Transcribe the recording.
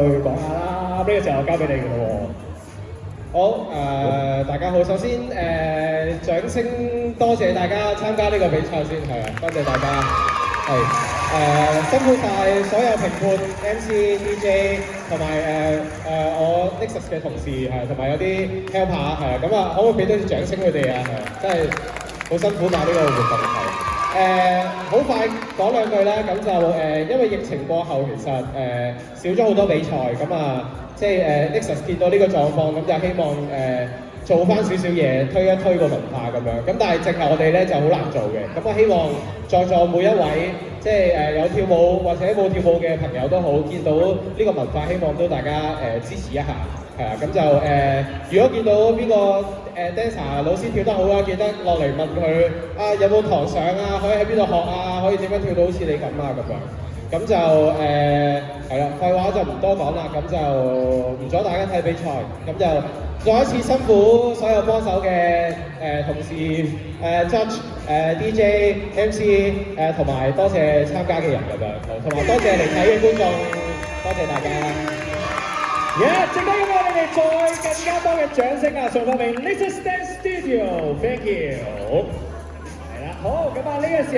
去講下啦。呢個時候交俾你嘅咯好大家好，首先掌聲多謝大家參加呢個比賽先，係啊，多謝大家，係辛苦晒所有評判、MC、DJ 同埋我 Nexus 嘅同事係，同埋有啲 helper 係啊，咁啊可唔可以俾多啲掌聲佢哋啊？係，真係好辛苦搞呢個活動係。好快講兩句啦，咁就因為疫情過後，其實少咗好多比賽，咁啊，即係Nexus 見到呢個狀況，咁就希望做翻少少嘢，推一推個文化咁樣。咁但係淨係我哋咧就好難做嘅。咁我希望在座每一位，即係有跳舞或者冇跳舞嘅朋友都好，見到呢個文化，希望都大家支持一下。係啊，咁就如果見到邊個dancer 老師跳得好啊，記得落嚟問佢啊有冇堂上啊，可以喺邊度學啊，可以點樣跳到好似你咁啊咁樣。咁就係啦，廢話就唔多講啦，咁就唔阻大家睇比賽，咁就再一次辛苦所有幫手嘅同事judge DJ MC 同埋多謝參加嘅人咁樣，同埋多謝嚟睇嘅觀眾，多謝大家。值得因為你哋再更加多嘅掌聲啊！送翻俾 Nexus Dance Studio，thank you。係啦，好咁啊，呢個時候。